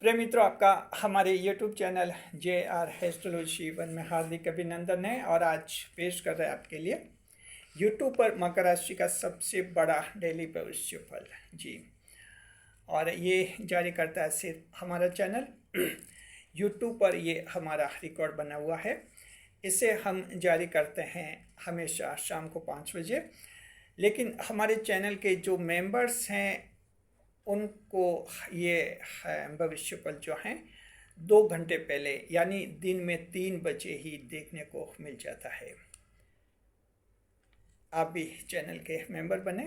प्रिय मित्रों, आपका हमारे YouTube channel JR astrology one में हार्दिक अभिनंदन है। और आज पेश कर रहे हैं आपके लिए YouTube पर मकर राशि का सबसे बड़ा डेली भविष्य फल जी। और ये जारी करता है सिर्फ हमारा चैनल। YouTube पर ये हमारा रिकॉर्ड बना हुआ है। इसे हम जारी करते हैं हमेशा शाम को 5 बजे। लेकिन हमारे चैनल के जो मेंबर्स हैं उनको ये भविष्य फल जो हैं 2 घंटे पहले यानी दिन में 3 बजे ही देखने को मिल जाता है। आप भी चैनल के मेंबर बने,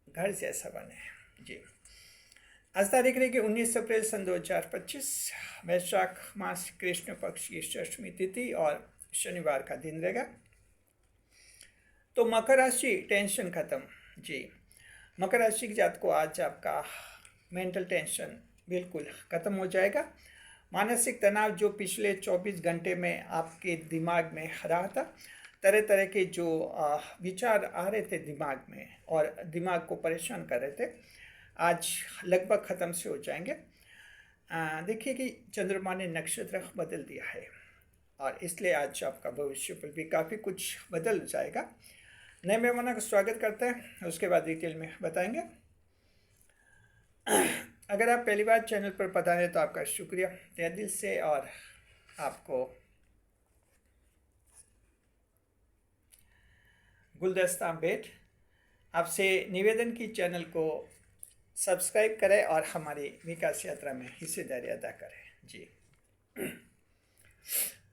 घर जैसा बने जी। आज तारीख रहेगी 19 अप्रैल सन 2025, वैशाख मास कृष्ण पक्ष की षष्ठी तिथि और शनिवार का दिन रहेगा। तो मकर राशि टेंशन खत्म जी। मकर राशि के जात को आज आपका मेंटल टेंशन बिल्कुल ख़त्म हो जाएगा। मानसिक तनाव जो पिछले 24 घंटे में आपके दिमाग में रहा था, तरह तरह के जो विचार आ रहे थे दिमाग में और दिमाग को परेशान कर रहे थे, आज लगभग ख़त्म से हो जाएंगे। देखिए कि चंद्रमा ने नक्षत्र बदल दिया है और इसलिए आज आपका भविष्य पर भी काफ़ी कुछ बदल जाएगा। नए मेहमानों का स्वागत करते हैं, उसके बाद डिटेल में बताएंगे। अगर आप पहली बार चैनल पर पता है तो आपका शुक्रिया तहे दिल से। और आपको गुलदस्ता भेंट, आपसे निवेदन की चैनल को सब्सक्राइब करें और हमारी विकास यात्रा में हिस्सेदारी अदा करें जी।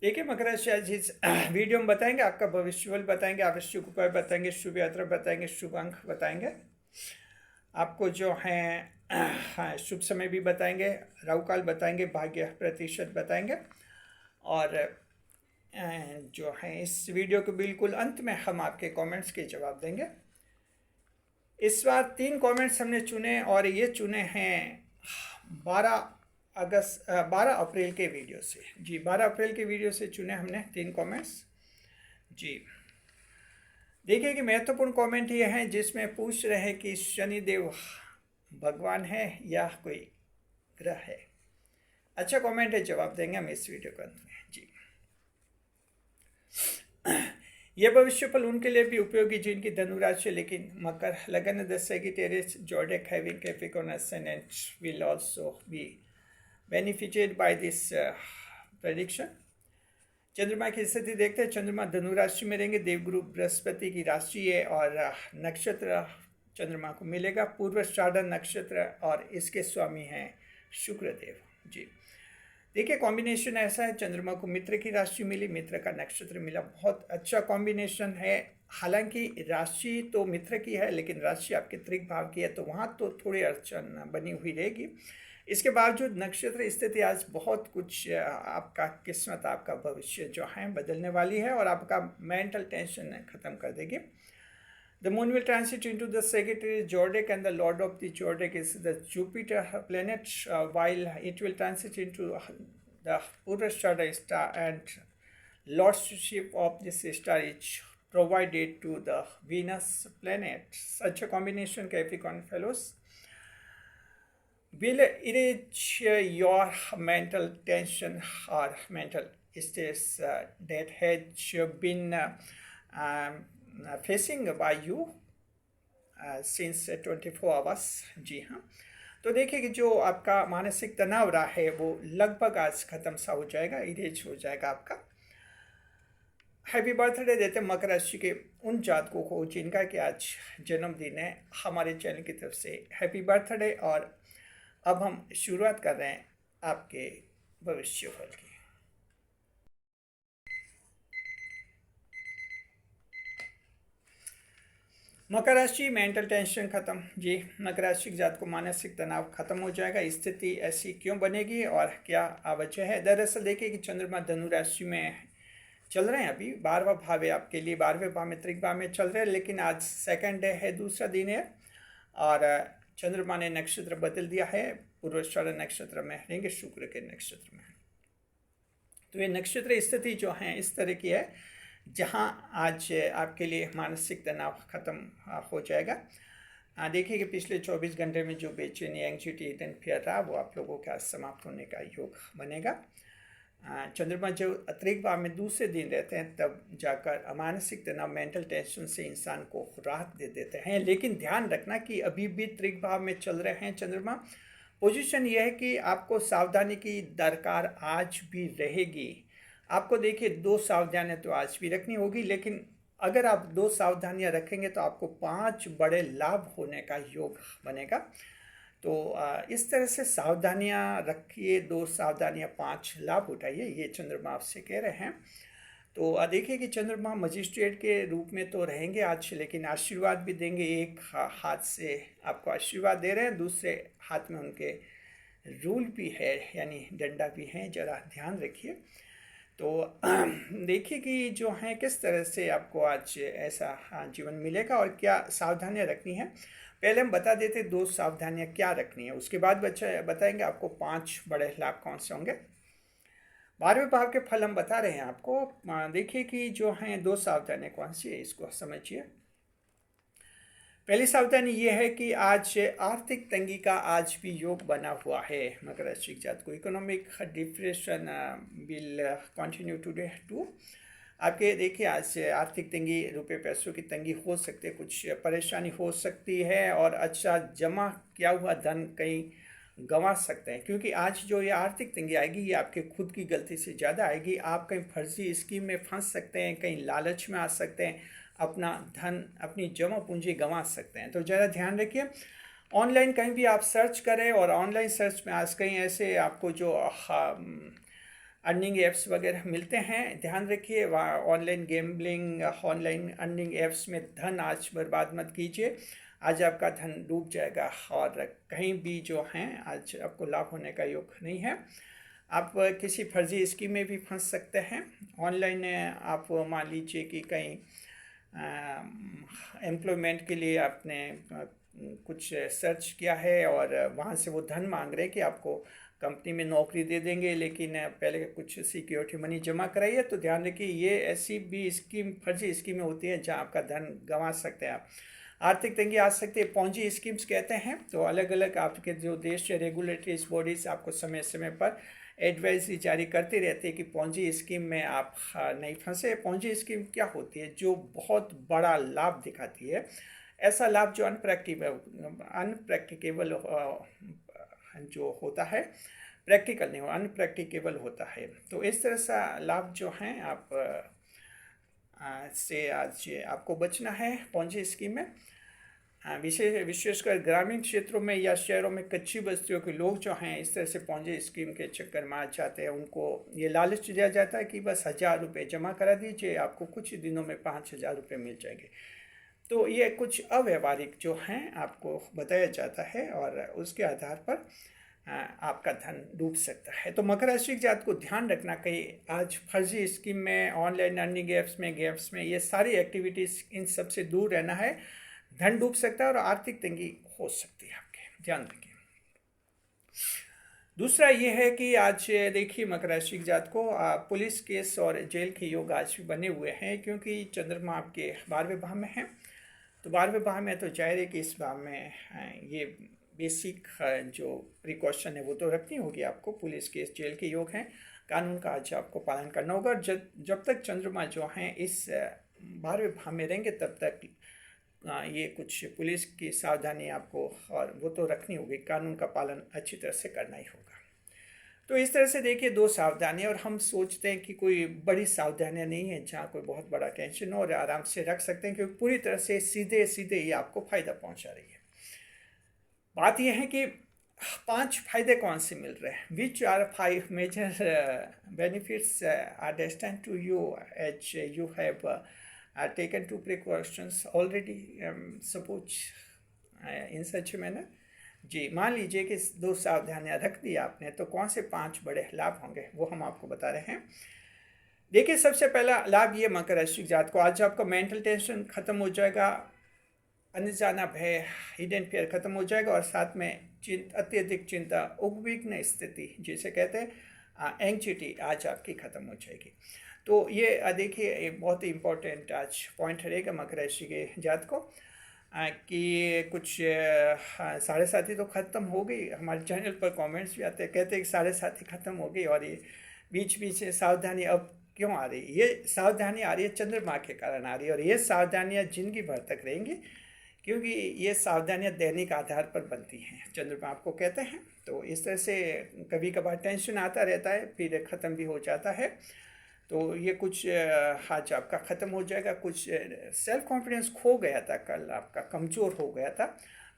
देखिए मकर राशि, आज इस वीडियो में बताएंगे आपका भविष्यफल बताएंगे, आवश्यक उपाय बताएंगे, शुभ यात्रा बताएंगे, शुभ अंक बताएंगे, आपको जो है शुभ समय भी बताएंगे, राहु काल बताएंगे, भाग्य प्रतिशत बताएंगे। और जो है इस वीडियो के बिल्कुल अंत में हम आपके कमेंट्स के जवाब देंगे। इस बार 3 कमेंट्स हमने चुने और ये चुने हैं 12 अप्रैल के वीडियो से जी। 12 अप्रैल के वीडियो से चुने हमने 3 कमेंट्स जी। देखिए कि महत्वपूर्ण कमेंट ये हैं जिसमें पूछ रहे हैं कि शनिदेव भगवान है या कोई ग्रह है। अच्छा कमेंट है, जवाब देंगे हम इस वीडियो के अंत में जी। यह भविष्य फल उनके लिए भी उपयोगी जिनकी धनु राशि लेकिन मकर लगन Sagittarius Zodiac having Capricorn ascendant will also be benefited by this prediction। चंद्रमा की स्थिति देखते हैं। चंद्रमा धनु राशि में रहेंगे, देवगुरु बृहस्पति की राशि है और नक्षत्र चंद्रमा को मिलेगा पूर्वाषाढ़ नक्षत्र और इसके स्वामी हैं शुक्रदेव जी। देखिए कॉम्बिनेशन ऐसा है, चंद्रमा को मित्र की राशि मिली, मित्र का नक्षत्र मिला, बहुत अच्छा कॉम्बिनेशन है। हालांकि राशि तो मित्र की है लेकिन राशि आपके त्रिक भाव की है, तो वहाँ तो थोड़ी अड़चन बनी हुई रहेगी। इसके बावजूद नक्षत्र स्थिति आज बहुत कुछ आपका किस्मत, आपका भविष्य जो है बदलने वाली है और आपका मेंटल टेंशन ख़त्म कर देगी। The moon will transit into the Sagittarius Zodiac and the lord of the Zodiac is the Jupiter planet, while it will transit into the Purvashada star, and lordship of this star is provided to the Venus planet. Such a combination, Capricorn fellows, will erase your mental tension or mental stress that has been facing by you since 24 hours जी हाँ। तो देखिए कि जो आपका मानसिक तनाव रहा है वो लगभग आज ख़त्म सा हो जाएगा, इरेज हो जाएगा आपका। हैप्पी बर्थडे देते हैं मकर राशि के उन जातकों को जिनका कि आज जन्मदिन है। हमारे चैनल की तरफ से हैप्पी बर्थडे। और अब हम शुरुआत कर रहे हैं आपके भविष्यफल की। मकर राशि मेंटल टेंशन खत्म जी। मकर राशि के जात को मानसिक तनाव खत्म हो जाएगा। स्थिति ऐसी क्यों बनेगी और क्या वजह है? दरअसल देखिए कि चंद्रमा धनु राशि में चल रहे हैं, अभी 12वां भाव है आपके लिए, 12वें भाव में त्रिक भाव में चल रहे हैं, लेकिन आज सेकंड डे है, दूसरा दिन है और चंद्रमा ने नक्षत्र बदल दिया है, पूर्वाषाढ़ नक्षत्र में रहेंगे, शुक्र के नक्षत्र में। तो ये नक्षत्र स्थिति जो है इस तरह की है जहाँ आज आपके लिए मानसिक तनाव ख़त्म हो जाएगा। देखिए कि पिछले 24 घंटे में जो बेचैनी, एंग्जाइटी, हिडन फियर रहा वो आप लोगों के आज समाप्त होने का योग बनेगा। चंद्रमा जब अतिरिक्त भाव में दूसरे दिन रहते हैं तब जाकर मानसिक तनाव, मेंटल टेंशन से इंसान को राहत दे देते हैं। लेकिन ध्यान रखना कि अभी भी त्रिक भाव में चल रहे हैं चंद्रमा। पोजीशन यह है कि आपको सावधानी की दरकार आज भी रहेगी। आपको देखिए 2 सावधानियां तो आज भी रखनी होगी, लेकिन अगर आप 2 सावधानियां रखेंगे तो आपको 5 बड़े लाभ होने का योग बनेगा। तो इस तरह से सावधानियां रखिए, 2 सावधानियां 5 लाभ उठाइए, ये चंद्रमा आपसे कह रहे हैं। तो देखिए कि चंद्रमा मजिस्ट्रेट के रूप में तो रहेंगे आज, लेकिन आशीर्वाद भी देंगे। एक हाथ से आपको आशीर्वाद दे रहे हैं, दूसरे हाथ में उनके रूल भी है, यानी डंडा भी है, जरा ध्यान रखिए। तो देखिए कि जो है किस तरह से आपको आज ऐसा जीवन मिलेगा और क्या सावधानियां रखनी है। पहले हम बता देते 2 सावधानियां क्या रखनी है, उसके बाद बताएंगे आपको 5 बड़े लाभ कौन से होंगे। 12वें भाव के फल हम बता रहे हैं आपको। देखिए कि जो हैं 2 सावधानियां कौन सी है, इसको समझिए। पहली सावधानी ये है कि आज आर्थिक तंगी का आज भी योग बना हुआ है मकर राशि के जातकों को। Economic depression will continue today too. आपके देखिए आज आर्थिक तंगी, रुपए पैसों की तंगी हो सकती है, कुछ परेशानी हो सकती है और अच्छा जमा किया हुआ धन कहीं गंवा सकते हैं, क्योंकि आज जो ये आर्थिक तंगी आएगी ये आपके खुद की गलती से ज़्यादा आएगी। आप कहीं फर्जी स्कीम में फंस सकते हैं, कहीं लालच में आ सकते हैं, अपना धन, अपनी जमा पूंजी गंवा सकते हैं। तो ज़रा ध्यान रखिए। ऑनलाइन कहीं भी आप सर्च करें और ऑनलाइन सर्च में आज कहीं ऐसे आपको जो अर्निंग ऐप्स वगैरह मिलते हैं, ध्यान रखिए। ऑनलाइन गेम्बलिंग, ऑनलाइन अर्निंग ऐप्स में धन आज बर्बाद मत कीजिए, आज आपका धन डूब जाएगा और कहीं भी जो हैं आज आपको लाभ होने का योग नहीं है। आप किसी फर्जी स्कीम में भी फंस सकते हैं। ऑनलाइन आप मान लीजिए कि कहीं एम्प्लॉयमेंट के लिए आपने कुछ सर्च किया है और वहाँ से वो धन मांग रहे हैं कि आपको कंपनी में नौकरी दे देंगे, लेकिन पहले कुछ सिक्योरिटी मनी जमा कराइए। तो ध्यान रखिए ये ऐसी भी स्कीम, फर्जी स्कीमें होती हैं जहाँ आपका धन गंवा सकते हैं आप। आर्थिक तंगी आ सकती है, पॉन्जी स्कीम्स कहते हैं। तो अलग अलग आपके जो देश रेगुलेटरी बॉडीज आपको समय समय पर एडवाइजरी जारी करते रहते हैं कि पॉन्जी स्कीम में आप नहीं फंसे। पॉन्जी स्कीम क्या होती है? जो बहुत बड़ा लाभ दिखाती है, ऐसा लाभ जो अनप्रैक्टिकेबल जो होता है, प्रैक्टिकल नहीं हो, अनप्रैक्टिकेबल होता है। तो इस तरह सा लाभ जो हैं आप से आज आपको बचना है पॉन्जी स्कीम में। विशेषकर ग्रामीण क्षेत्रों में या शहरों में कच्ची बस्तियों के लोग जो हैं इस तरह से पॉन्जी स्कीम के चक्कर में आ जाते हैं। उनको ये लालच दिया जाता है कि बस 1000 रुपये जमा करा दीजिए, आपको कुछ ही दिनों में 5000 रुपये मिल जाएंगे। तो ये कुछ अव्यवहारिक जो हैं आपको बताया जाता है और उसके आधार पर आपका धन डूब सकता है। तो मकर राशि के जातक को ध्यान रखना, कहीं आज फर्जी स्कीम में, ऑनलाइन अर्निंग गेम्स में, ये सारी एक्टिविटीज़, इन सब से दूर रहना है। धन डूब सकता है और आर्थिक तंगी हो सकती है, आपके ध्यान रखिए। दूसरा ये है कि आज देखिए मकर राशि के जातक को पुलिस केस और जेल के योग आज भी बने हुए हैं, क्योंकि चंद्रमा आपके 12वें भाव में है। तो 12वें भाव में तो जाहिर है कि इस भाव में ये बेसिक जो प्रिकॉशन है वो तो रखनी होगी आपको। पुलिस केस, जेल के योग हैं, कानून का आज आपको पालन करना होगा। जब तक चंद्रमा जो हैं इस 12वें भाव में रहेंगे तब तक ये कुछ पुलिस की सावधानी आपको और वो तो रखनी होगी, कानून का पालन अच्छी तरह से करना ही होगा। तो इस तरह से देखिए 2 सावधानियाँ, और हम सोचते हैं कि कोई बड़ी सावधानियाँ नहीं है जहाँ कोई बहुत बड़ा टेंशन हो, और आराम से रख सकते हैं क्योंकि पूरी तरह से सीधे सीधे ये आपको फ़ायदा पहुँचा रही है। बात यह है कि 5 फायदे कौन से मिल रहे हैं। Which are 5 major benefits are destined to you as you have taken 2 precautions already, suppose in such a manner। जी, मान लीजिए कि 2 सावधानियां रख दी आपने, तो कौन से 5 बड़े लाभ होंगे वो हम आपको बता रहे हैं। देखिए सबसे पहला लाभ ये मकर राशि जात को, आज आपका मेंटल टेंशन खत्म हो जाएगा, अनजाना भय, हिडन फियर खत्म हो जाएगा, और साथ में अत्यधिक चिंता, उद्विग्न स्थिति जिसे कहते हैं एंग्जाइटी, आज आपकी खत्म हो जाएगी। तो ये देखिए एक बहुत ही इम्पोर्टेंट आज पॉइंट रहेगा मकर राशि के जात को। कि कुछ 7:30 तो ख़त्म हो गई। हमारे चैनल पर कमेंट्स भी आते हैं, कहते हैं कि 7:30 ख़त्म हो गई और ये बीच बीच से सावधानी अब क्यों आ रही है। ये सावधानी आ रही है चंद्रमा के कारण आ रही है, और ये सावधानियाँ जिंदगी भर तक रहेंगी, क्योंकि ये सावधानियाँ दैनिक आधार पर बनती हैं, चंद्रमा आपको कहते हैं। तो इस तरह से कभी कभार टेंशन आता रहता है, फिर ख़त्म भी हो जाता है। तो ये कुछ आज आपका ख़त्म हो जाएगा। कुछ सेल्फ कॉन्फिडेंस खो गया था, कल आपका कमज़ोर हो गया था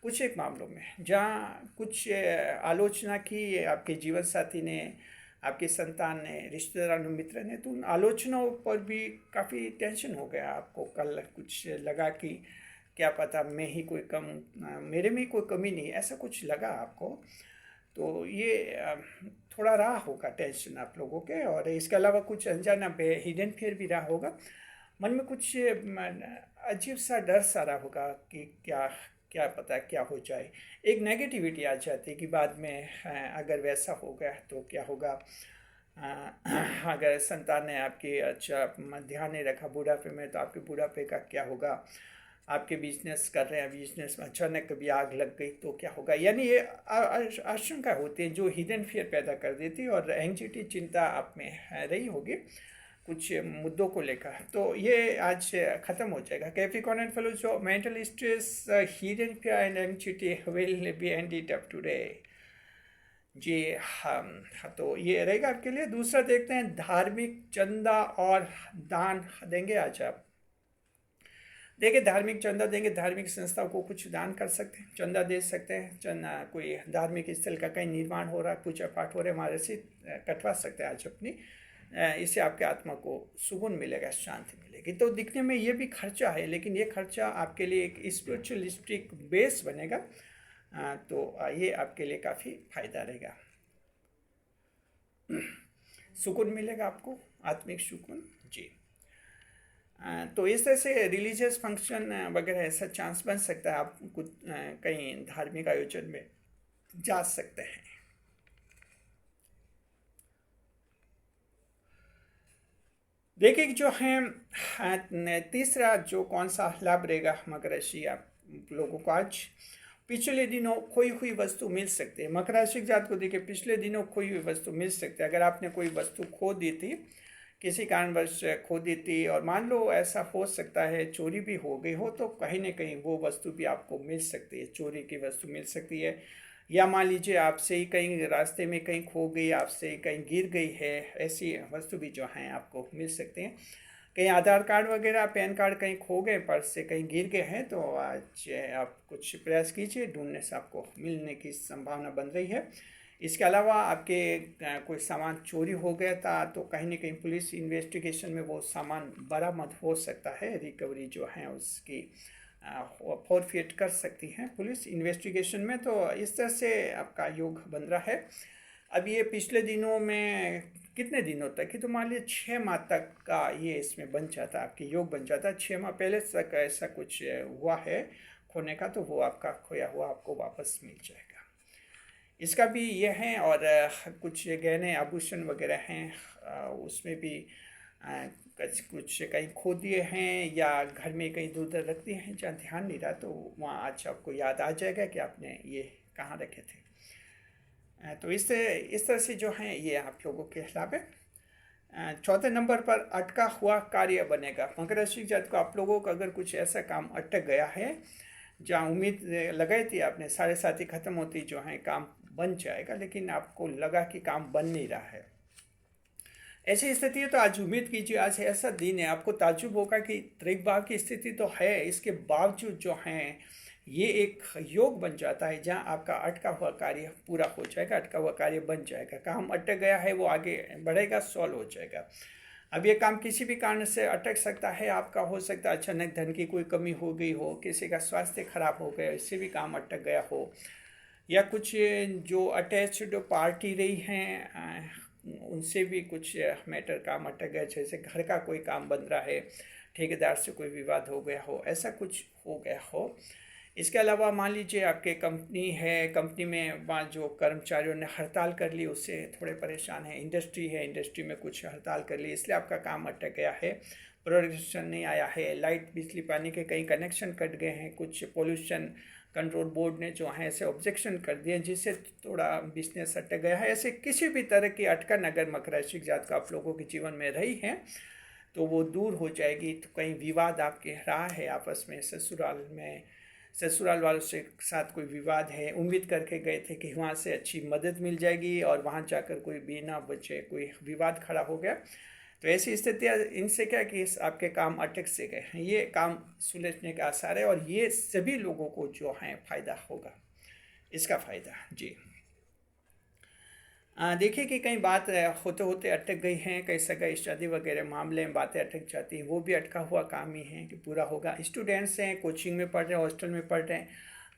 कुछ एक मामलों में, जहाँ कुछ आलोचना की आपके जीवन साथी ने, आपके संतान ने, रिश्तेदार ने, मित्र ने, तो उन आलोचनाओं पर भी काफ़ी टेंशन हो गया आपको। कल कुछ लगा कि क्या पता मैं ही कोई कम, मेरे में ही कोई कमी नहीं, ऐसा कुछ लगा आपको। तो ये थोड़ा रहा होगा टेंशन आप लोगों के, और इसके अलावा कुछ अनजाना हिडन फियर भी रहा होगा। मन में कुछ अजीब सा डर सा रहा होगा कि क्या क्या पता क्या हो जाए। एक नेगेटिविटी आ जाती है कि बाद में अगर वैसा हो गया तो क्या होगा। अगर संतान ने आपके अच्छा ध्यान नहीं रखा बुढ़ापे में, तो आपके बुढ़ापे का क्या होगा। आपके बिजनेस कर रहे हैं, बिजनेस में अचानक कभी आग लग गई तो क्या होगा। यानी ये आशंका होती है जो हिडन फियर पैदा कर देती है, और एंग्जाइटी, चिंता आप में रही होगी कुछ मुद्दों को लेकर। तो ये आज ख़त्म हो जाएगा। कैप्रिकॉर्न एंड फेलो, जो mental stress, hidden fear and anxiety will be ended up today. जी हाँ। तो ये रहेगा आपके लिए। दूसरा देखते हैं, धार्मिक चंदा और दान देंगे आज आप। देखिए, धार्मिक चंदा देंगे, धार्मिक संस्थाओं को कुछ दान कर सकते हैं, चंदा दे सकते हैं। चंदा कोई धार्मिक स्थल का कहीं निर्माण हो रहा है, पूजा पाठ हो रहा है, हमारे से कटवा सकते हैं आज अपनी। इससे आपके आत्मा को सुकून मिलेगा, शांति मिलेगी। तो दिखने में ये भी खर्चा है, लेकिन ये खर्चा आपके लिए एक स्पिरिचुअलिस्टिक बेस बनेगा। तो ये आपके लिए काफ़ी फायदा रहेगा। सुकून मिलेगा आपको, आत्मिक सुकून। जी। तो इस तरह से रिलीजियस फंक्शन वगैरह ऐसा चांस बन सकता है, आप कुछ कहीं धार्मिक आयोजन में जा सकते हैं। देखिए जो है तीसरा जो कौन सा लाभ रहेगा मकर राशि आप लोगों को आज। पिछले दिनों खोई हुई वस्तु मिल सकती है। मकर राशि जात को देखिए, पिछले दिनों खोई हुई वस्तु मिल सकती है। अगर आपने कोई वस्तु खो दी थी, किसी कारणवश खो दी थी, और मान लो ऐसा हो सकता है चोरी भी हो गई हो, तो कहीं ना कहीं वो वस्तु भी आपको मिल सकती है, चोरी की वस्तु मिल सकती है। या मान लीजिए आपसे ही कहीं रास्ते में कहीं खो गई, आपसे कहीं गिर गई है, ऐसी वस्तु भी जो हैं आपको मिल सकती हैं। कहीं आधार कार्ड वगैरह, पैन कार्ड कहीं खो गए, पर्स से कहीं गिर गए हैं, तो आज आप कुछ प्रयास कीजिए, ढूंढने से आपको मिलने की संभावना बन रही है। इसके अलावा आपके कोई सामान चोरी हो गया था, तो कहीं ना कहीं पुलिस इन्वेस्टिगेशन में वो सामान बरामद हो सकता है, रिकवरी जो है उसकी फॉरफिट कर सकती हैं पुलिस इन्वेस्टिगेशन में। तो इस तरह से आपका योग बन रहा है। अब ये पिछले दिनों में कितने दिनों तक कि, तो मान लीजिए 6 माह तक का ये इसमें बन जाता, आपके योग बन जाता। 6 माह पहले तक ऐसा कुछ हुआ है खोने का, तो वो आपका खोया हुआ आपको वापस मिल जाएगा। इसका भी ये है। और कुछ गहने आभूषण वगैरह हैं, उसमें भी कुछ कहीं खो दिए हैं, या घर में कहीं इधर उधर रख दिए हैं जहाँ ध्यान नहीं रहा, तो वहाँ आज आपको याद आ जाएगा कि आपने ये कहाँ रखे थे। तो इस तरह से जो है ये आप लोगों के खिलाफ है। चौथे नंबर पर अटका हुआ कार्य बनेगा। मकर राशि जात को आप लोगों का अगर कुछ ऐसा काम अटक गया है, जहाँ उम्मीद लगाई थी आपने 7:30 ख़त्म होती जो है काम बन जाएगा, लेकिन आपको लगा कि काम बन नहीं रहा है, ऐसी स्थिति है, तो आज उम्मीद कीजिए, आज ऐसा दिन है आपको ताज्जुब होगा कि त्रिक भाव की स्थिति तो है, इसके बावजूद जो है ये एक योग बन जाता है जहां आपका अटका हुआ कार्य पूरा हो जाएगा, अटका हुआ कार्य बन जाएगा। काम अटक गया है वो आगे बढ़ेगा, सॉल्व हो जाएगा। अब ये काम किसी भी कारण से अटक सकता है आपका, हो सकता है अचानक धन की कोई कमी हो गई हो, किसी का स्वास्थ्य खराब हो गया, इससे भी काम अटक गया हो, या कुछ जो अटैच्ड पार्टी रही हैं उनसे भी कुछ मैटर काम अटक गया, जैसे घर का कोई काम बन रहा है, ठेकेदार से कोई विवाद हो गया हो, ऐसा कुछ हो गया हो, इसके अलावा मान लीजिए आपके कंपनी है, कंपनी में वहाँ जो कर्मचारियों ने हड़ताल कर ली उससे थोड़े परेशान हैं। इंडस्ट्री है, इंडस्ट्री में कुछ हड़ताल कर ली इसलिए आपका काम अटक गया है, प्रोडक्शन नहीं आया है। लाइट बिजली पानी के कई कनेक्शन कट गए हैं, कुछ पोल्यूशन कंट्रोल बोर्ड ने जो है ऐसे ऑब्जेक्शन कर दिए जिससे थोड़ा बिजनेस अटक गया है। ऐसे किसी भी तरह की अटकन अगर मकर राशि की जात का आप लोगों के जीवन में रही है तो वो दूर हो जाएगी। तो कहीं विवाद आपके रहा है आपस में, ससुराल वालों से साथ कोई विवाद है, उम्मीद करके गए थे कि वहाँ से अच्छी मदद मिल जाएगी और वहाँ जाकर कोई बिना बचे कोई विवाद खड़ा हो गया। तो ऐसी स्थितियाँ इनसे क्या कि आपके काम अटक से गए हैं, ये काम सुलझने का आसार है और ये सभी लोगों को जो है फ़ायदा होगा, इसका फ़ायदा जी। देखिए कि कई बात होते होते अटक गई हैं, कई सगाई शादी वगैरह मामले में बातें अटक जाती हैं, वो भी अटका हुआ काम ही है कि पूरा होगा। स्टूडेंट्स हैं, कोचिंग में पढ़ रहे हैं, हॉस्टल में पढ़ रहे हैं,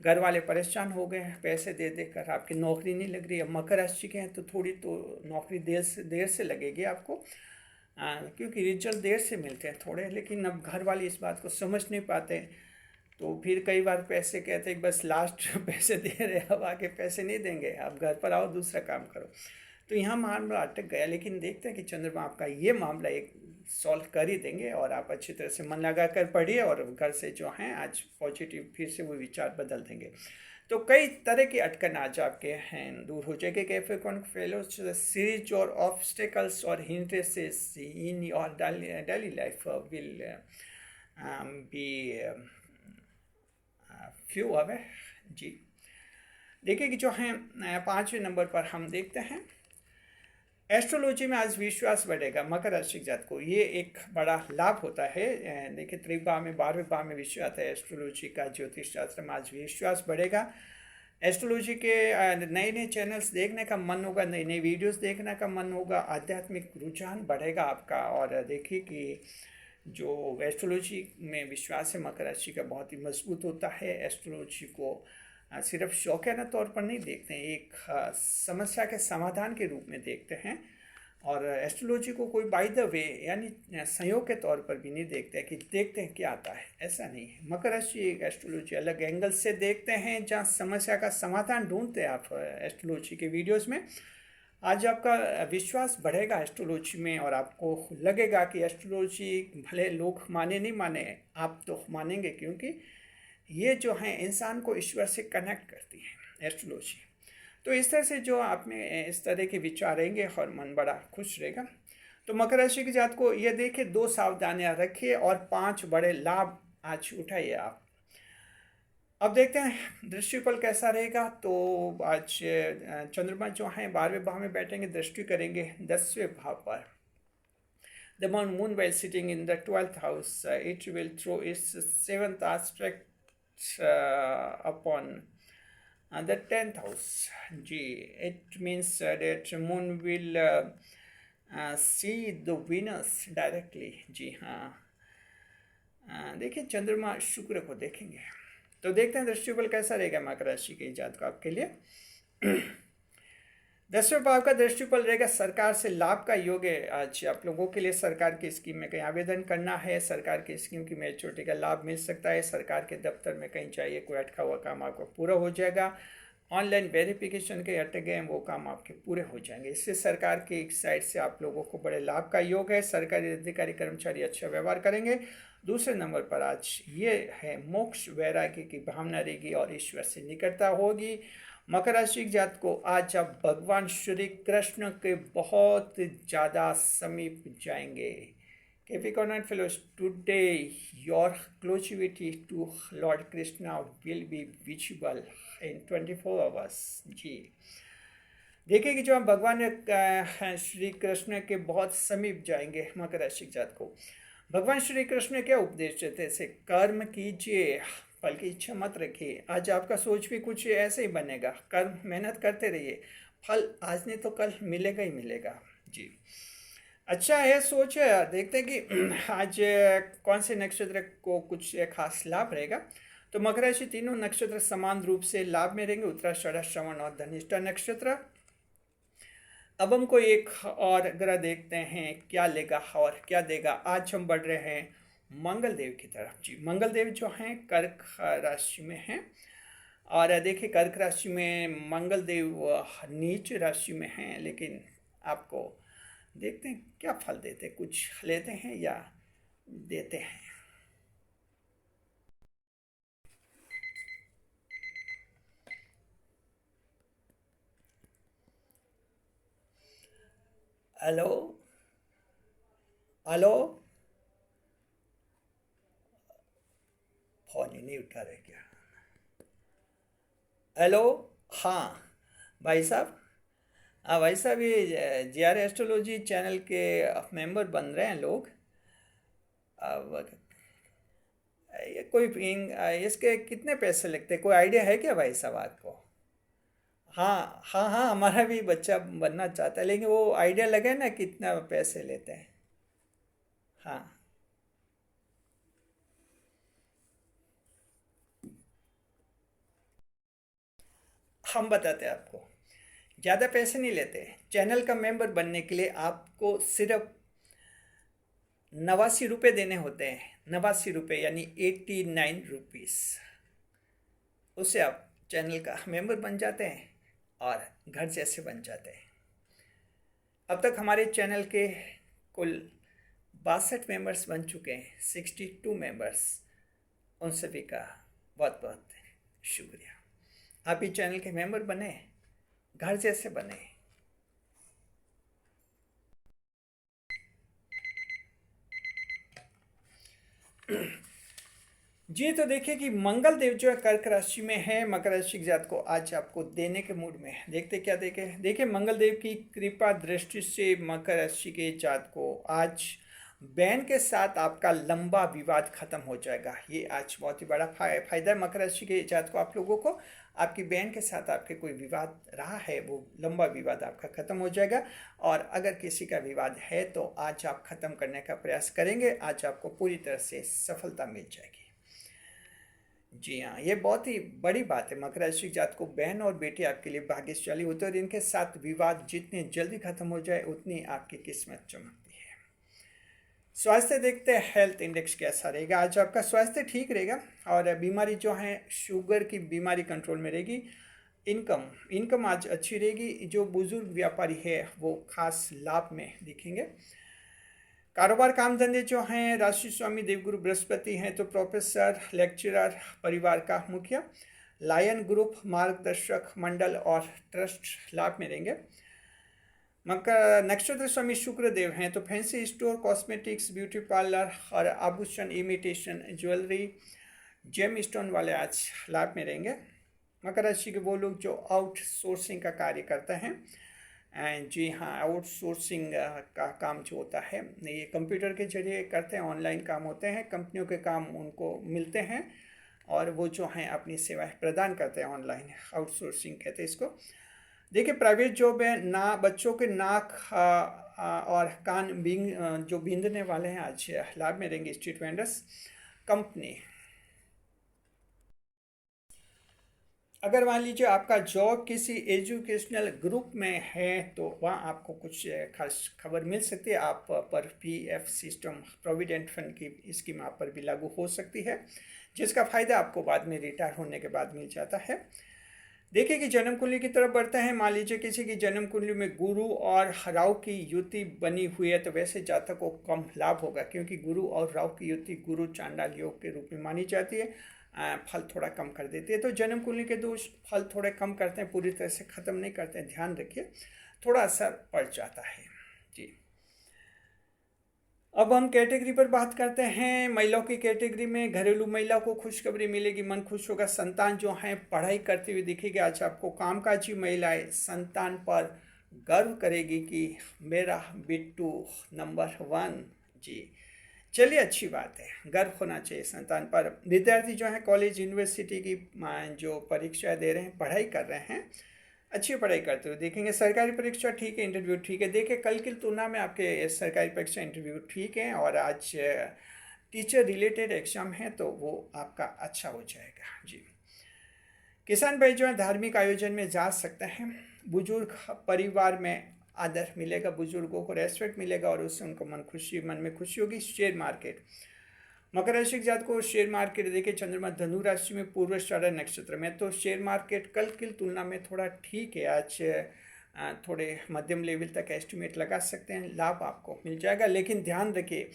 घर वाले परेशान हो गए हैं पैसे दे देकर, आपकी नौकरी नहीं लग रही है। मकर राशि के हैं तो थोड़ी तो नौकरी देर से लगेगी आपको, क्योंकि रिजल्ट देर से मिलते हैं थोड़े, लेकिन अब घर वाले इस बात को समझ नहीं पाते। तो फिर कई बार पैसे कहते हैं कि बस लास्ट पैसे दे रहे, अब आगे पैसे नहीं देंगे, आप घर पर आओ दूसरा काम करो। तो यहाँ मामला अटक गया, लेकिन देखते हैं कि चंद्रमा आपका ये मामला एक सॉल्व कर ही देंगे और आप अच्छी तरह से मन लगा कर पढ़िए और घर से जो हैं आज पॉजिटिव फिर से वो विचार बदल देंगे। तो कई तरह की अटकन आज आपके हैं दूर हो जाएगी। कैप्रिकॉर्न फेलोज सीरीज और ऑब्स्टेकल्स और hindrances in your daily life will be few away जी। देखिए कि जो हैं 5वें नंबर पर हम देखते हैं एस्ट्रोलॉजी में आज विश्वास बढ़ेगा मकर राशि जात को, ये एक बड़ा लाभ होता है। देखिए त्रिभाव में 12वें भाव में विश्वास है एस्ट्रोलॉजी का, ज्योतिष शास्त्र में आज विश्वास बढ़ेगा। एस्ट्रोलॉजी के नए नए चैनल्स देखने का मन होगा, नई नई वीडियोस देखने का मन होगा, आध्यात्मिक रुझान बढ़ेगा आपका। और देखिए कि जो एस्ट्रोलॉजी में विश्वास है मकर राशि का बहुत ही मजबूत होता है। एस्ट्रोलॉजी को सिर्फ शौकियाना तौर पर नहीं देखते हैं, एक समस्या के समाधान के रूप में देखते हैं। और एस्ट्रोलॉजी को कोई बाय द वे यानी संयोग के तौर पर भी नहीं देखते हैं कि देखते हैं क्या आता है, ऐसा नहीं है। मकर राशि एक एस्ट्रोलॉजी अलग एंगल से देखते हैं जहाँ समस्या का समाधान ढूंढते हैं आप एस्ट्रोलॉजी के वीडियोज़ में। आज आपका विश्वास बढ़ेगा एस्ट्रोलॉजी में और आपको लगेगा कि एस्ट्रोलॉजी भले लोग माने नहीं माने, आप तो मानेंगे, क्योंकि ये जो है इंसान को ईश्वर से कनेक्ट करती है एस्ट्रोलॉजी। तो इस तरह से जो आप में इस तरह के विचार रहेंगे और मन बड़ा खुश रहेगा। तो मकर राशि की जात को ये देखिए 2 सावधानियां रखिए और 5 बड़े लाभ आज उठाइए आप। अब देखते हैं दृष्टिफल कैसा रहेगा। तो आज चंद्रमा जो है 12वें भाव में बैठेंगे, दृष्टि करेंगे 10वें भाव पर। The moon while sitting in the 12th house, it will throw its 7th aspect upon the 10th house. Ji, it means that moon will see the Venus directly. जी हाँ, देखिए चंद्रमा शुक्र को देखेंगे। तो देखते हैं दृष्टिफल कैसा रहेगा मकर राशि के जातक को आपके लिए। 10वें भाव का दृष्टिफल रहेगा सरकार से लाभ का योग है आज आप लोगों के लिए। सरकार की स्कीम में कहीं आवेदन करना है, सरकार की स्कीम की मैच्योरिटी का लाभ मिल सकता है। सरकार के दफ्तर में कहीं चाहिए कोई अटका हुआ काम आपको पूरा हो जाएगा। ऑनलाइन वेरिफिकेशन के अटके गए वो काम आपके पूरे हो जाएंगे। इससे सरकार की एक साइड से आप लोगों को बड़े लाभ का योग है। सरकारी अधिकारी कर्मचारी अच्छा व्यवहार करेंगे। दूसरे नंबर पर आज ये है मोक्ष वैराग्य की भावना रहेगी और ईश्वर से निकटता होगी। मकर राशि जात को आज आप भगवान श्री कृष्ण के बहुत ज़्यादा समीप जाएंगे। Capricorn fellows, today your closivity to lord Krishna will be visible in 24 hours. जी, देखिए कि जो हम भगवान श्री कृष्ण के बहुत समीप जाएंगे मकर राशि जात को। भगवान श्री कृष्ण क्या उपदेश देते थे? कर्म कीजिए, फल की इच्छा मत रखिए। आज आपका सोच भी कुछ ऐसे ही बनेगा, कर्म मेहनत करते रहिए, फल आज नहीं तो कल मिलेगा ही मिलेगा। जी, अच्छा है सोच है। देखते हैं कि आज कौन से नक्षत्र को कुछ खास लाभ रहेगा। तो मकर राशि तीनों नक्षत्र समान रूप से लाभ में रहेंगे, उत्तराषाढ़, श्रवण और धनिष्ठा नक्षत्र। अब हमको एक और ग्रह देखते हैं क्या लेगा और क्या देगा। आज हम बढ़ रहे हैं मंगल देव की तरफ। जी, मंगल देव जो हैं कर्क राशि में हैं, और देखिए कर्क राशि में मंगल देव नीच राशि में हैं, लेकिन आपको देखते हैं क्या फल देते हैं, कुछ लेते हैं या देते हैं। हेलो, हेलो, फोन ही नहीं उठा रहे क्या? हेलो, हाँ भाई साहब। हाँ भाई साहब, ये JR एस्ट्रोलॉजी चैनल के मेंबर बन रहे हैं लोग। अब ये कोई इसके कितने पैसे लगते हैं, कोई आइडिया है क्या भाई साहब आपको? हाँ हाँ हाँ, हमारा भी बच्चा बनना चाहता है, लेकिन वो आइडिया लगे ना कितना पैसे लेते हैं। हाँ, हम बताते हैं आपको। ज़्यादा पैसे नहीं लेते। चैनल का मेंबर बनने के लिए आपको सिर्फ 89 रुपये देने होते हैं। 89 रुपये यानी 89 रुपीज़। उससे आप चैनल का मेंबर बन जाते हैं और घर जैसे बन जाते हैं। अब तक हमारे चैनल के कुल 62 मेंबर्स बन चुके हैं, 62 मेंबर्स। उन सभी का बहुत बहुत शुक्रिया। आप भी चैनल के मेंबर बने, घर जैसे बने। जी, तो देखिए कि मंगल देव जो है कर्क राशि में है, मकर राशि के जात को आज आपको देने के मूड में है। देखते क्या देखे। देखिए मंगल देव की कृपा दृष्टि से मकर राशि के जात को आज बहन के साथ आपका लंबा विवाद खत्म हो जाएगा। ये आज बहुत ही बड़ा फायदा है मकर राशि के जात को। आप लोगों को आपकी बहन के साथ आपके कोई विवाद रहा है, वो लंबा विवाद आपका खत्म हो जाएगा। और अगर किसी का विवाद है तो आज आप खत्म करने का प्रयास करेंगे, आज आपको पूरी तरह से सफलता मिल जाएगी। जी हाँ, ये बहुत ही बड़ी बात है। मकर राशि जात को बहन और बेटे आपके लिए भाग्यशाली होते हैं, और इनके साथ विवाद जितने जल्दी खत्म हो जाए उतनी आपकी किस्मत चमकती है। स्वास्थ्य देखते हैं, हेल्थ इंडेक्स कैसा रहेगा। आज आपका स्वास्थ्य ठीक रहेगा, और बीमारी जो है शुगर की बीमारी कंट्रोल में रहेगी। इनकम इनकम आज अच्छी रहेगी। जो बुजुर्ग व्यापारी है वो खास लाभ में दिखेंगे। कारोबार काम धंधे जो हैं, राशि स्वामी देवगुरु बृहस्पति हैं, तो प्रोफेसर, लेक्चरर, परिवार का मुखिया, लायन ग्रुप, मार्गदर्शक मंडल और ट्रस्ट लाभ में रहेंगे। मकर नक्षत्र स्वामी शुक्र देव हैं, तो fancy store, cosmetics, beauty parlour और आभूषण, इमिटेशन ज्वेलरी, जेम स्टोन वाले आज लाभ में रहेंगे। मकर राशि के वो लोग जो आउटसोर्सिंग का कार्य करते हैं, जी हाँ, आउटसोर्सिंग का काम जो होता है ये कंप्यूटर के जरिए करते हैं, ऑनलाइन काम होते हैं, कंपनियों के काम उनको मिलते हैं और वो जो हैं अपनी सेवाएं प्रदान करते हैं ऑनलाइन, आउटसोर्सिंग कहते हैं इसको। देखिए प्राइवेट जॉब है ना, बच्चों के नाक और कान जो बींदने वाले हैं आज लाभ में रहेंगे। Street vendors, company. अगर मान लीजिए आपका जॉब किसी एजुकेशनल ग्रुप में है तो वहाँ आपको कुछ खास खबर मिल सकती है। आप पर PF सिस्टम, प्रोविडेंट फंड की स्कीम आप पर भी लागू हो सकती है, जिसका फ़ायदा आपको बाद में रिटायर होने के बाद मिल जाता है। देखिए कि जन्म कुंडली की तरफ बढ़ते हैं। मान लीजिए किसी की जन्म कुंडली में गुरु और राहु की युति बनी हुई है, तो वैसे जातक को कम लाभ होगा, क्योंकि गुरु और राहु की युति गुरु चांडाल योग के रूप में मानी जाती है। फल थोड़ा कम कर देती है। तो जन्म कुंडली के दोष फल थोड़े कम करते हैं, पूरी तरह से ख़त्म नहीं करते हैं, ध्यान रखिए, थोड़ा असर पड़ जाता है। जी, अब हम कैटेगरी पर बात करते हैं। महिलाओं की कैटेगरी में घरेलू महिला को खुशखबरी मिलेगी, मन खुश होगा। संतान जो हैं पढ़ाई करते हुए दिखेगी आज आपको। कामकाजी महिलाएं संतान पर गर्व करेगी कि मेरा बिट्टू नंबर 1। जी, चलिए अच्छी बात है, गर्व होना चाहिए संतान पर। विद्यार्थी जो हैं कॉलेज यूनिवर्सिटी की जो परीक्षा दे रहे हैं, पढ़ाई कर रहे हैं, अच्छी पढ़ाई करते हुए देखेंगे। सरकारी परीक्षा ठीक है, इंटरव्यू ठीक है। देखिए कल की तुलना में आपके सरकारी परीक्षा इंटरव्यू ठीक है, और आज टीचर रिलेटेड एग्जाम है तो वो आपका अच्छा हो जाएगा। जी, किसान भाई जो है धार्मिक आयोजन में जा सकते हैं। बुजुर्ग परिवार में आदर मिलेगा, बुजुर्गों को रेस्पेक्ट मिलेगा और उससे उनको मन में खुशी होगी। शेयर मार्केट, मकर राशि के जात को शेयर मार्केट देखिए, चंद्रमा धनु राशि में पूर्वाषाढ़ा नक्षत्र में, तो शेयर मार्केट कल की तुलना में थोड़ा ठीक है। आज थोड़े मध्यम लेवल तक एस्टिमेट लगा सकते हैं, लाभ आपको मिल जाएगा। लेकिन ध्यान रखिए,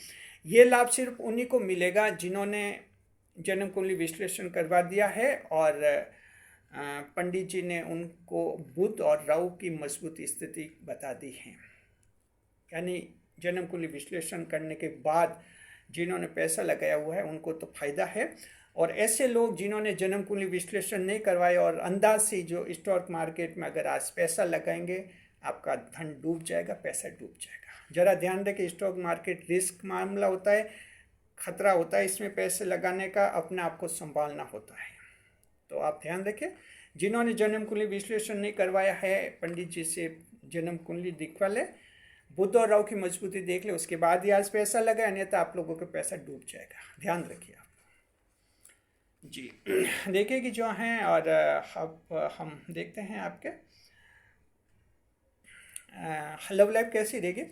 ये लाभ सिर्फ उन्हीं को मिलेगा जिन्होंने जन्म कुंडली विश्लेषण करवा दिया है और पंडित जी ने उनको बुध और राहु की मजबूत स्थिति बता दी है। यानी जन्म कुंडली विश्लेषण करने के बाद जिन्होंने पैसा लगाया हुआ है उनको तो फायदा है, और ऐसे लोग जिन्होंने जन्म कुंडली विश्लेषण नहीं करवाया और अंदाज से जो स्टॉक मार्केट में अगर आज पैसा लगाएंगे, आपका धन डूब जाएगा, पैसा डूब जाएगा। जरा ध्यान रखें, स्टॉक मार्केट रिस्क मामला होता है, खतरा होता है, इसमें पैसे लगाने का अपने आप को संभालना होता है। तो आप ध्यान रखें, जिन्होंने जन्म कुंडली विश्लेषण नहीं करवाया है, पंडित जी से जन्म कुंडली दिखवा ले, बुध और राहु की मजबूती देख ले, उसके बाद ही आज पैसा लगाए, अन्यथा आप लोगों का पैसा डूब जाएगा। ध्यान रखिए आप जी। देखिए कि जो हैं, और अब हम देखते हैं आपके लव लाइफ कैसी रहेगी।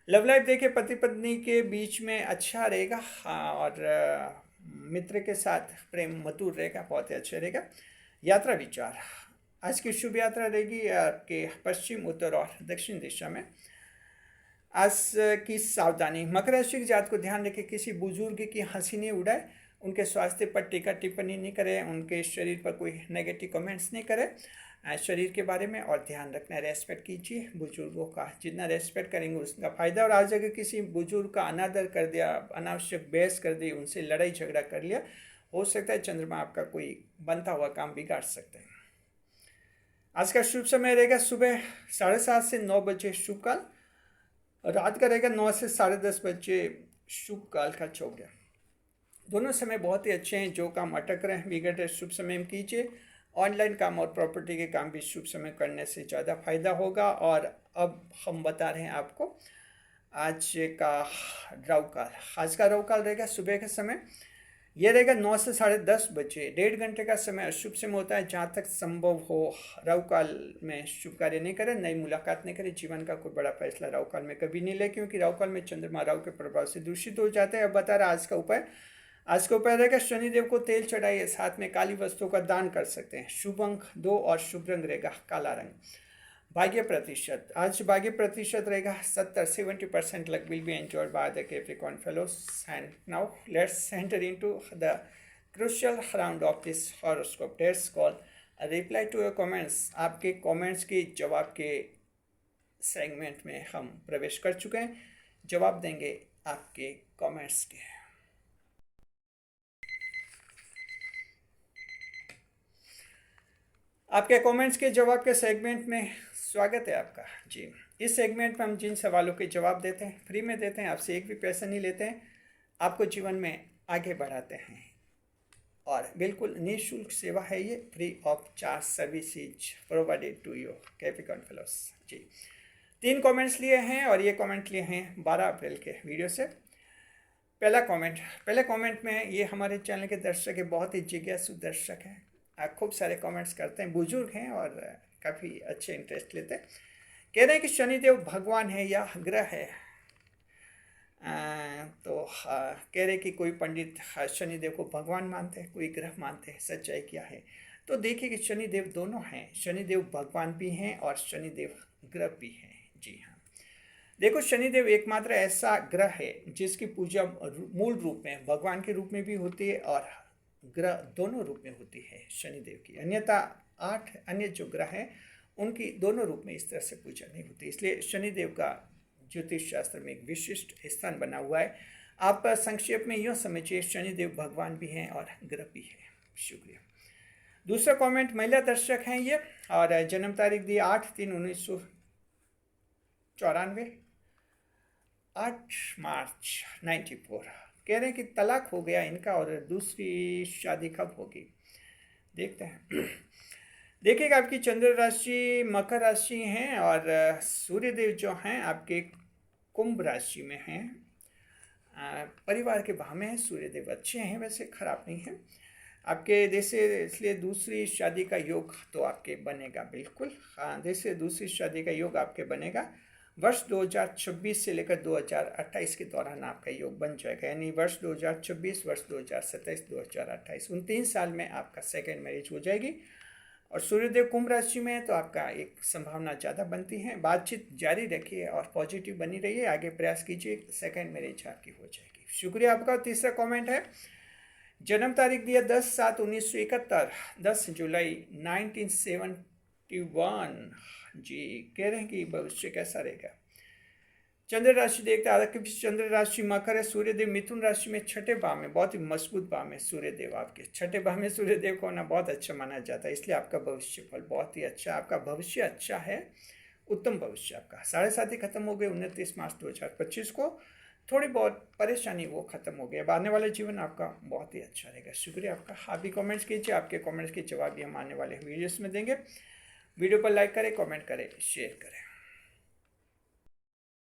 लव लाइफ देखिए, पति पत्नी के बीच में अच्छा रहेगा, और मित्र के साथ प्रेम मधुर रहेगा, बहुत ही अच्छा रहेगा। यात्रा विचार, आज की शुभ यात्रा रहेगी आपके पश्चिम, उत्तर और दक्षिण दिशा में। आज की सावधानी, मकर राशि के जात को ध्यान रखें, किसी बुजुर्ग की हंसी नहीं उड़ाए, उनके स्वास्थ्य पर टीका टिप्पणी नहीं करें, उनके शरीर पर कोई नेगेटिव कमेंट्स नहीं करें शरीर के बारे में। और ध्यान रखना, रेस्पेक्ट कीजिए बुजुर्गों का, जितना रेस्पेक्ट करेंगे उसका फायदा। और आज अगर किसी बुजुर्ग का अनादर कर दिया, अनावश्यक बहस कर दी, उनसे लड़ाई झगड़ा कर लिया, हो सकता है चंद्रमा आपका कोई बनता हुआ काम बिगाड़ सकते हैं। आज का शुभ समय रहेगा सुबह 7:30 से 9 बजे शुभ काल, रात का रहेगा 9 से 10:30 बजे शुभ काल का चौग्या। दोनों समय बहुत ही अच्छे हैं। जो काम अटक रहे हैं, बिगड़ रहे, शुभ समय में कीजिए। ऑनलाइन काम और प्रॉपर्टी के काम भी शुभ समय करने से ज़्यादा फायदा होगा। और अब हम बता रहे हैं आपको आज का राहु काल। आज का राहु काल रहेगा सुबह का समय, यह रहेगा 9 से 10:30 बजे। 1.5 घंटे का समय अशुभ समय होता है। जहाँ तक संभव हो राहु काल में शुभ कार्य नहीं करें, नई मुलाकात नहीं करें, जीवन का कोई बड़ा फैसला राहु काल में कभी नहीं ले, क्योंकि राहु काल में चंद्रमा राहु के प्रभाव से दूषित हो जाते हैं। अब बता रहा आज का उपाय, आज का उपाय रहेगा शनिदेव को तेल चढ़ाइए, साथ में काली वस्तुओं का दान कर सकते हैं। शुभ अंक 2 और शुभ रंग रहेगा काला रंग। भाग्य प्रतिशत, आज भाग्य प्रतिशत रहेगा 70-70% luck will be enjoyed by the Capricorn fellows. And now let's enter into the crucial round of this horoscope. Let's call a reply to your comments. आपके कमेंट्स के जवाब के सेगमेंट में हम प्रवेश कर चुके हैं, जवाब देंगे आपके कमेंट्स के। आपके कमेंट्स के जवाब के सेगमेंट में स्वागत है आपका जी। इस सेगमेंट में हम जिन सवालों के जवाब देते हैं, फ्री में देते हैं, आपसे एक भी पैसा नहीं लेते हैं, आपको जीवन में आगे बढ़ाते हैं, और बिल्कुल निःशुल्क सेवा है ये, free of charge services provided to you Capricorn fellows जी। 3 कमेंट्स लिए हैं, और ये कमेंट लिए हैं 12 अप्रैल के वीडियो से। पहले कमेंट में ये हमारे चैनल के दर्शक है, बहुत ही जिज्ञासु दर्शक हैं, खूब सारे कमेंट्स करते हैं, बुजुर्ग हैं और काफ़ी अच्छे इंटरेस्ट लेते हैं। कह रहे हैं कि शनिदेव भगवान है या ग्रह है। तो कह रहे कि कोई पंडित शनिदेव को भगवान मानते हैं, कोई ग्रह मानते हैं, सच्चाई क्या है। तो देखिए कि शनिदेव दोनों हैं, शनिदेव भगवान भी हैं और शनिदेव ग्रह भी हैं। जी हाँ, देखो शनिदेव एकमात्र ऐसा ग्रह है जिसकी पूजा मूल रूप में भगवान के रूप में भी होती है और ग्रह दोनों रूप में होती है शनिदेव की। अन्यथा 8 अन्य जो ग्रह हैं उनकी दोनों रूप में इस तरह से पूजा नहीं होती। इसलिए शनिदेव का ज्योतिष शास्त्र में एक विशिष्ट स्थान बना हुआ है। आप संक्षेप में यूँ समझिए, शनिदेव भगवान भी हैं और ग्रह भी है। शुक्रिया। दूसरा कमेंट महिला दर्शक हैं ये, और जन्म तारीख दी 8/3/1994, 8 मार्च 94। कह रहे हैं कि तलाक हो गया इनका और दूसरी शादी कब होगी, देखते हैं। देखिएगा आपकी चंद्र राशि मकर राशि हैं और सूर्यदेव जो हैं आपके कुंभ राशि में हैं। परिवार के भाव में हैं, सूर्यदेव अच्छे हैं, वैसे खराब नहीं है आपके जैसे, इसलिए दूसरी शादी का योग तो आपके बनेगा बिल्कुल। हाँ, जैसे दूसरी शादी का योग आपके बनेगा। वर्ष 2026 से लेकर 2028 के दौरान आपका योग बन जाएगा, यानी वर्ष 2026, वर्ष 2027, 2028 उन 3 साल में आपका सेकेंड मैरिज हो जाएगी। और सूर्यदेव कुंभ राशि में है तो आपका एक संभावना ज़्यादा बनती है। बातचीत जारी रखिए और पॉजिटिव बनी रहिए, आगे प्रयास कीजिए, सेकेंड मैरिज आपकी हो जाएगी। शुक्रिया आपका। तीसरा कमेंट है, जन्म तारीख दिया 10/7/1971, 10 जुलाई 1971। जी कह रहे हैं कि भविष्य कैसा रहेगा। चंद्र राशि देखते हैं, चंद्र राशि मकर है, सूर्यदेव मिथुन राशि में छठे भाव में, बहुत ही मजबूत भाव में सूर्यदेव, आपके छठे भाव में सूर्यदेव को होना बहुत अच्छा माना जाता है, इसलिए आपका भविष्य फल बहुत ही अच्छा, आपका भविष्य अच्छा है, उत्तम भविष्य आपका। 7.5 खत्म हो गए 29 मार्च 2025 को, थोड़ी बहुत परेशानी वो खत्म हो गई। अब आने वाला जीवन आपका बहुत ही अच्छा रहेगा। शुक्रिया आपका। आप भी कमेंट्स कीजिए, आपके कमेंट्स के जवाब भी हम आने वाले वीडियोस में देंगे। वीडियो पर लाइक करें, कमेंट करें, शेयर करें।